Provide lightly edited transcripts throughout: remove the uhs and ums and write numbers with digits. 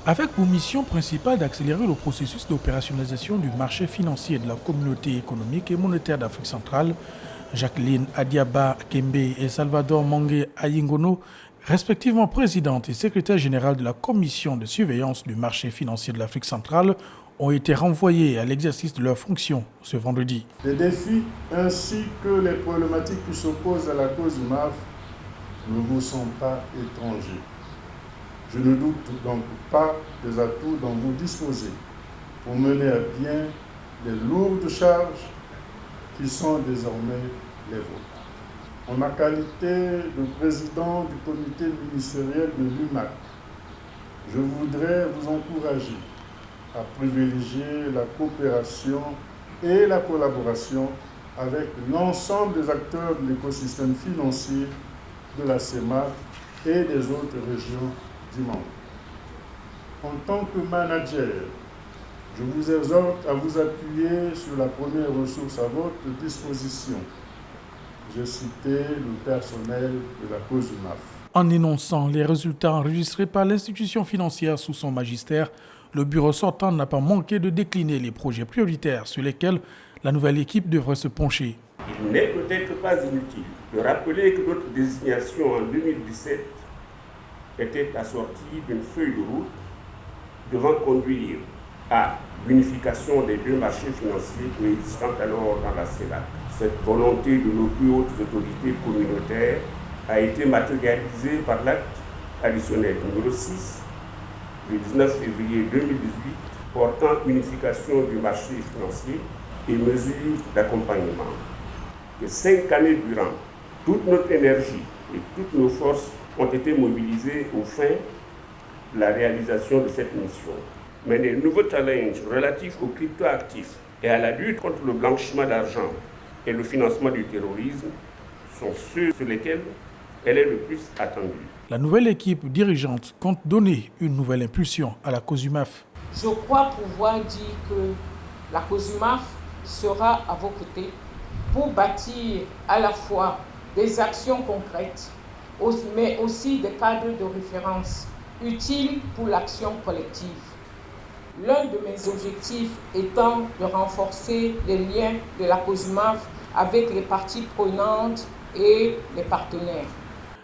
Avec pour mission principale d'accélérer le processus d'opérationnalisation du marché financier de la communauté économique et monétaire d'Afrique centrale, Jacqueline Adiaba Kembe et Salvador Mangue Ayingono, respectivement présidente et secrétaire générale de la commission de surveillance du marché financier de l'Afrique centrale, ont été renvoyés à l'exercice de leurs fonctions ce vendredi. Les défis ainsi que les problématiques qui s'opposent à la cause du MAF ne vous sont pas étrangers. Je ne doute donc pas des atouts dont vous disposez pour mener à bien les lourdes charges qui sont désormais les vôtres. En ma qualité de président du comité ministériel de l'UMAC, je voudrais vous encourager à privilégier la coopération et la collaboration avec l'ensemble des acteurs de l'écosystème financier de la CEMAC et des autres régions du monde. En tant que manager, je vous exhorte à vous appuyer sur la première ressource à votre disposition. J'ai cité le personnel de la cause du MAF. En énonçant les résultats enregistrés par l'institution financière sous son magistère, le bureau sortant n'a pas manqué de décliner les projets prioritaires sur lesquels la nouvelle équipe devrait se pencher. Il n'est peut-être pas inutile de rappeler que notre désignation en 2017 était assortie d'une feuille de route devant conduire à l'unification des deux marchés financiers coexistant alors dans la CELAC. Cette volonté de nos plus hautes autorités communautaires a été matérialisée par l'acte additionnel numéro 6 du 19 février 2018 portant unification du marché financier et mesures d'accompagnement. Que 5 années durant, toute notre énergie et toutes nos forces ont été mobilisées aux fins de la réalisation de cette mission. Mais les nouveaux challenges relatifs aux cryptoactifs et à la lutte contre le blanchiment d'argent et le financement du terrorisme sont ceux sur lesquels elle est le plus attendue. La nouvelle équipe dirigeante compte donner une nouvelle impulsion à la COSUMAF. Je crois pouvoir dire que la COSUMAF sera à vos côtés pour bâtir à la fois des actions concrètes, mais aussi des cadres de référence utiles pour l'action collective. L'un de mes objectifs étant de renforcer les liens de la COSUMAF avec les parties prenantes et les partenaires.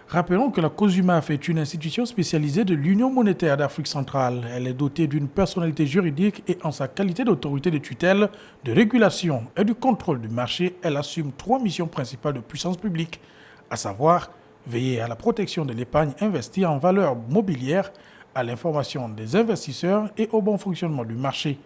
Rappelons que la COSUMAF est une institution spécialisée de l'Union monétaire d'Afrique centrale. Elle est dotée d'une personnalité juridique et en sa qualité d'autorité de tutelle, de régulation et du contrôle du marché, elle assume 3 missions principales de puissance publique, à savoir veiller à la protection de l'épargne investie en valeurs mobilières, à l'information des investisseurs et au bon fonctionnement du marché.